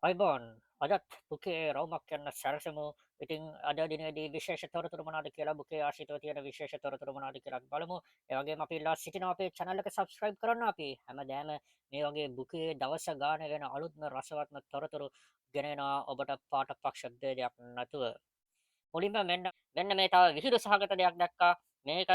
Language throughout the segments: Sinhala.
අයිබෝන් අදත් බුකේ රවුමක් යන්න සැරසමු. ඉතින් අද දිනේදී විශේෂ තොරතුරු මොනවද කියලා බුකේ ආශ්‍රිතව තියෙන විශේෂ තොරතුරු මොනවද කියලා අපි බලමු. ඒ වගේම අපි ඉල්ලා සිටිනවා අපේ channel එක subscribe කරන්න. අපි හැමදාම මේ වගේ බුකේ දවස ගානේ වෙන අලුත්ම රසවත්ම තොරතුරු ගෙනෙනවා ඔබට පාට පක්ෂ දෙයක් නැතුව. මුලින්ම මෙන්න මේ තව විහිළු සහගත දෙයක් දැක්කා. මේක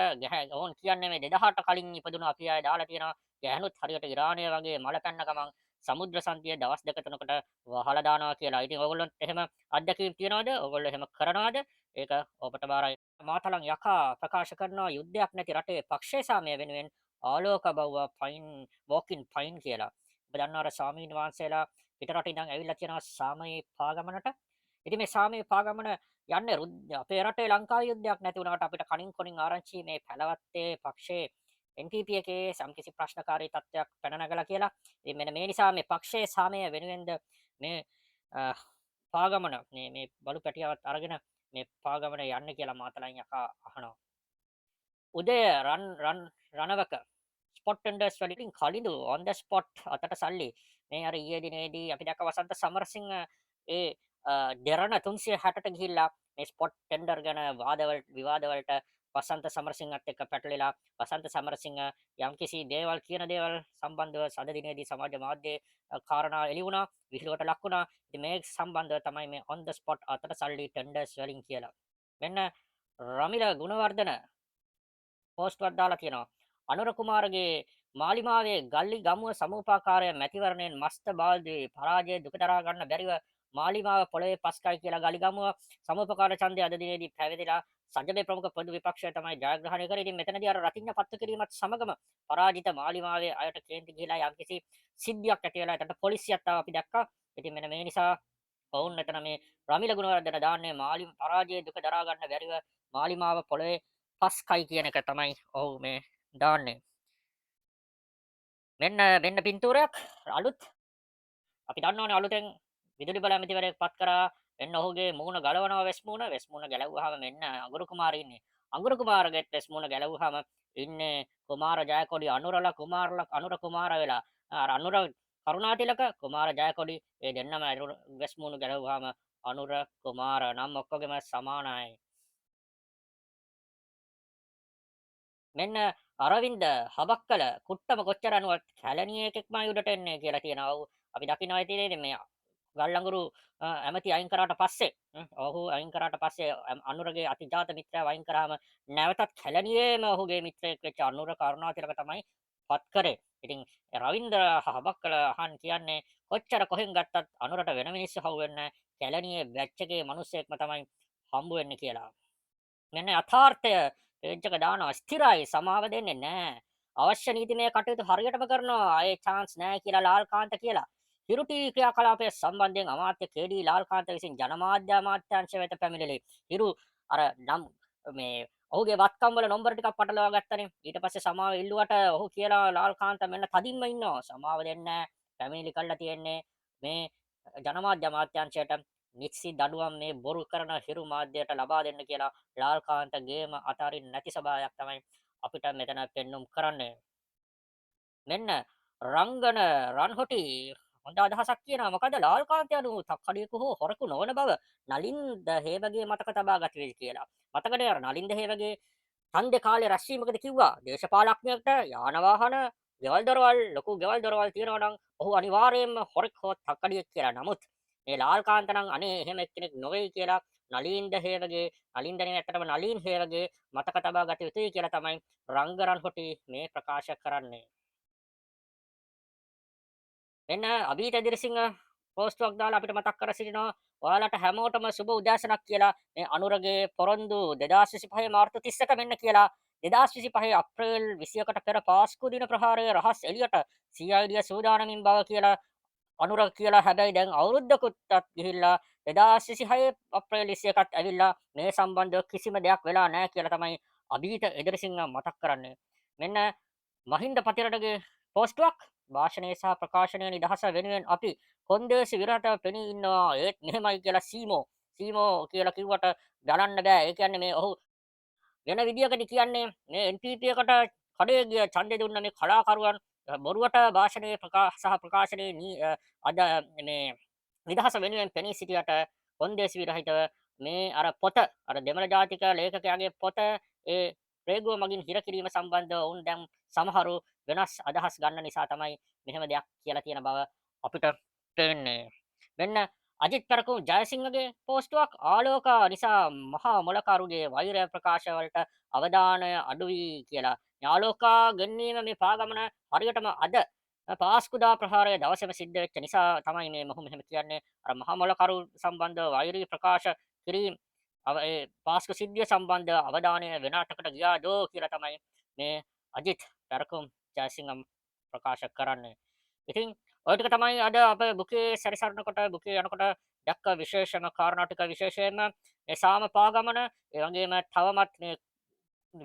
ඕන් කියන්නේ මේ 2000ට කලින් ඉපදුණු අපි අය දාලා තියෙනවා. ගැහණුත් හරියට ඉරානය වගේ මල පැන්න ගමන් සමුද්‍ර සංතිය දවස් දෙක තුනකට වහලා දානවා කියලා. ඉතින් ඕගොල්ලොන්ට එහෙම අත්දැකීම් තියනවද? ඕගොල්ලෝ එහෙම කරනවද? ඒක ඔබට බාරයි. මාතලන් යකා ප්‍රකාශ කරනවා යුද්ධයක් නැති රටේ පක්ෂේ සාමය වෙනුවෙන් ආලෝක බව්ව පයින් වෝකින් පයින් කියලා. ඔබ දන්නවද ස්වාමීන් වහන්සේලා පිට රට ඉඳන් ඇවිල්ලා තියෙනවා සාමයේ පාගමනට. ඉතින් මේ සාමයේ පාගමන යන්නේ අපේ රටේ ලංකාවේ යුද්ධයක් නැති වුණාට අපිට කණින් කොණින් ආරංචි මේ පැලවත්තේ පක්ෂයේ NPP එකේ සම්කිසි ප්‍රශ්නකාරී තත්ත්වයක් පැන නැගලා කියලා. ඉතින් මෙන්න මේ නිසා මේ පක්ෂයේ සාමය වෙනුවෙන්ද මේ අ, පාගමන මේ බලු පැටියවත් අරගෙන මේ පාගමන යන්නේ කියලා මාතලන් යකා අහනවා. උදය රණවක ස්පොට් ටෙන්ඩර්ස් වලින් කලින්දු on the spot අතට සල්ලි මේ අර ඊයේ දිනේදී අපි දැක්ක වසන්ත සමරසිංහ ඒ දෙරණ 360ට ගිහිල්ලා මේ ස්පොට් ටෙන්ඩර් ගැන විවාද වලට වසන්ත සමරසිංහත් එක්ක පැටලෙලා වසන්ත සමරසිංහ යම්කිසි දේවල් කියන දේවල් සම්බන්ධව සද දිනේදී සමාජ මාධ්‍යයේ කාරණා එළි වුණා විහිළුවට ලක් වුණා. ඉතින් මේ සම්බන්ධව තමයි මේ on the spot අතට සල්ලි ටෙන්ඩර්ස් වලින් කියලා. මෙන්න රමිල ගුණවර්ධන පෝස්ට්වක් දාලා තියෙනවා. අනුර කුමාරගේ මාලිමාවේ ගල්ලි ගමුව සමූපාකාරය මැතිවරණයෙන් මස්ත බාල්දුවේ පරාජය දුක දරා ගන්න බැරිව මාලිමාව පොළවේ පස්කයි කියලා ගලි ගමුව සමූපකාර ඡන්දය අද දිනේදී පැවැදිලා සජ්ජබේ ප්‍රමුඛ පොදු විපක්ෂය තමයි ජයග්‍රහණය කරේ. ඉතින් මෙතනදී අර රතිඤ්ඤා පත්තු කිරීමත් සමගම පරාජිත මාලිමාවේ අයට කේන්ති ගිහිලා යම්කිසි සිද්ධියක් ඇති වෙලා එතනට පොලිසියත් ආව අපි දැක්කා. ඉතින් මෙන්න මේ නිසා ඔවුන් මෙතන මේ රමිල ගුණවර්ධන දාන්නේ පරාජය දුක දරා ගන්න බැරිව මාලිමාව පොළවේ පස්කයි කියන එක තමයි ඔහු මේ දාන්නේ. මෙන්න පින්තූරයක් අලුත් අපි දන්නවනේ අලුතෙන් විදුලි බල ඇමතිවරයෙක් පත් කරා. මෙන්න ඔහුගේ මූණ ගලවනවා වෙස් මූණ ගැලවුවාම මෙන්න අඟුරු කුමාරී ඉන්නේ. අඟුරු කුමාරගෙත් වෙස් මූණ ගැලවුවාම ඉන්නේ කුමාර ජයකොඩි අනුර කුමාර වෙලා. අර අනුර කරුණාතිලක කුමාර ජයකොඩි ඒ දෙන්නම වෙස් මූණ ගැලවුවාම අනුර කුමාර නම් ඔක්කොගෙම සමානයි. මෙන්න අරවින්ද හබක්කල කුට්ටම කොච්චර අනුවත් කැලණිය එකෙක්මයි උඩට එන්නේ කියලා කියනවා. ඔව් අපි දකිනවා ඉතින් මේ ගල්ලඟුරු ඇමති අයින් කරාට පස්සේ ඔහු අයින් කරාට පස්සේ අනුරගේ අතිජාත මිත්‍රාව අයින් කරාම නැවතත් කැලණියේම ඔහුගේ මිත්‍රයෙක් වෙච්ච අනුර කරුණාතිලක තමයි පත් කරේ. ඉතින් රවින්ද්‍ර හබක්කල අහන් කියන්නේ කොච්චර කොහෙන් ගත්තත් අනුරට වෙන මිනිස්සු හවු වෙන්නේ කැලණියේ බැච් එකේ මිනිස්සෙක්ම තමයි හම්බ වෙන්නේ කියලා. මෙන්න යථාර්ථය පේජ් එක දානවා ස්ථිරයි සමාව දෙන්නේ නැහැ. අවශ්‍ය නීතිමය කටයුතු හරියටම කරනවා. ආයේ chance නැහැ කියලා ලාල්කාන්ත කියලා. හිරු ටීවී ක්‍රියාකලාපය සම්බන්ධයෙන් අමාත්‍ය කේ.ඩී. ලාල්කාන්ත විසින් ජනමාධ්‍ය අමාත්‍යාංශය වෙත පැමිණිලි. හිරු අර නම් මේ ඔහුගේ වත්කම් වල නම්බර ටිකක් පටලවා ගත්තනේ. ඊට පස්සේ සමාව ඉල්ලුවට ඔහු කියලා ලාල්කාන්ත මෙන්න තදින්ම ඉන්නවා. සමාව දෙන්නේ නැහැ. පැමිණිලි කළා තියෙන්නේ මේ ජනමාධ්‍ය අමාත්‍යාංශයට නික්සි දඩුවම් මේ බොරු කරන හිරු මාධ්‍යයට ලබා දෙන්න කියලා ලාල්කාන්ත ගේම අතාරින් නැති ස්වභාවයක් තමයි අපිට මෙතන පෙන්눔 කරන්නේ. මෙන්න රංගන රන්හොටි හොඳ අදහසක් කියනවා. මොකද ලාල්කාන්ත යනු තක්කඩියක හෝ හොරකු නොවන බව නලින්ද හේවගේ මතක තබා ගත යුතුයි කියලා. මතකනේ අර නලින්ද හේවගේ ඡන්දේ කාලේ රැස්වීමකදී කිව්වා දේශපාලඥයෙක්ට යාන වාහන ගෙවල් දොරවල් ලොකු ගෙවල් දොරවල් තියෙනවා නම් ඔහු අනිවාර්යයෙන්ම හොරෙක් හෝ තක්කඩියෙක් කියලා. නමුත් මේ ලාල්කාන්ත නම් අනේ එහෙම එක්කෙනෙක් නොවේ කියලා නලින්ද නෙවෙයි ඇත්තටම නලින් හේවගේ මතක තබා ගත යුතුයි කියලා තමයි රංගරන් හොටි මේ ප්‍රකාශ කරන්නේ. මෙන්න අභීත දිරසිංහ පෝස්ටුවක් දාලා අපිට මතක් කර සිටිනවා ඔයාලට හැමෝටම සුබ උදෑසනක් කියලා මේ අනුරගේ පොරොන්දු 2025 මාර්තු 30ට මෙන්න කියලා 2025 අප්‍රේල් 21ට පෙර පාස්කු දින ප්‍රහාරයේ රහස් එළියට CID සූදානමින් බව කියලා අනුර කියලා. හැබැයි දැන් අවුරුද්දකුත්ත් ගිහිල්ලා 2026 අප්‍රේල් 21ත් ඇවිල්ලා මේ සම්බන්ධව කිසිම දෙයක් වෙලා නැහැ කියලා තමයි අභීත එදිරිසිංහ මතක් කරන්නේ. මෙන්න මහින්ද පතිරටගේ පෝස්ටුවක් භාෂණය සහ ප්‍රකාශනය නිදහස වෙනුවෙන් අපි කොන්දේසි විරහට පෙනී ඉන්නවා ඒත් මෙහෙමයි කියලා සීමෝ කියලා කිව්වට ගණන්න බෑ. ඒ කියන්නේ මේ ඔහු වෙන විදියකට කියන්නේ මේ NPP එකට කඩේ ගිය ඡන්දෙ දුන්න මේ කලාකරුවන් බොරුවට භාෂණයේ සහ ප්‍රකාශනයේ අද මේ නිදහස වෙනුවෙන් පෙනී සිටියට කොන්දේසි විරහිතව මේ අර පොත අර දෙමළ ජාතික ලේඛකයාගේ පොත ඒ ප්‍රේගුව මගින් හිර කිරීම සම්බන්ධව ඔවුන් දැන් සමහරු වෙනස් අදහස් ගන්න නිසා තමයි මෙහෙම දෙයක් කියලා තියෙන බව අපිට පේන්නේ. මෙන්න අජිත් පෙරකුම් ජයසිංහගේ පෝස්ටුවක් ආලෝක නිසා මහා මොලකරුගේ වෛරය ප්‍රකාශ වලට අවධානය අඩු වී කියලා. ආලෝකා ගෙන්වීම මේ පාගමන හරියටම අද පාස්කුදා ප්‍රහාරය දවසේම සිද්ධ වෙච්ච නිසා තමයි මේ මොහු මෙහෙම කියන්නේ. අර මහා මොලකරු සම්බන්ධව වෛරී ප්‍රකාශ කිරීම ඒ පාස්කු සිද්ධිය සම්බන්ධ අවධානය වෙන අටකට ගියාදෝ කියලා තමයි මේ අජිත් පෙරකුම් ජයසිංහ ප්‍රකාශ කරන්නේ. ඉතින් ඔය ටික තමයි අද අප බුකේ සැරිසරනකොට බුකේ යනකොට දැක්ක විශේෂම කාරණා ටික විශේෂයෙන්ම මේ සාම පාගමන ඒ වගේම තවමත් මේ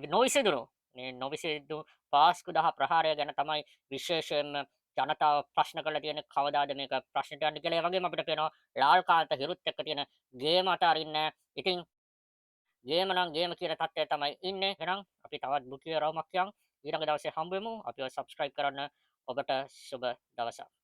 නොවිසඳුණු මේ නොවිසඳු පාස්කු දහ ප්‍රහාරය ගැන තමයි විශේෂයෙන්ම ජනතාව ප්‍රශ්න කරලා තියෙන්නේ කවදාද මේක ප්‍රශ්නට යන්නේ කියලා. ඒ වගේම අපිට පේනවා ලාල්කාන්ත හිරුත් එක්ක තියෙන ගේම අතරින්නේ. ඉතින් ගේම නම් ගේම කියන තත්ත්වය තමයි ඉන්නේ. එහෙනම් අපි තවත් බුකිය රවුමක් යන් ඊළඟ දවසේ හම්බ වෙමු. අපිව subscribe කරන්න. ඔබට සුබ දවසක්.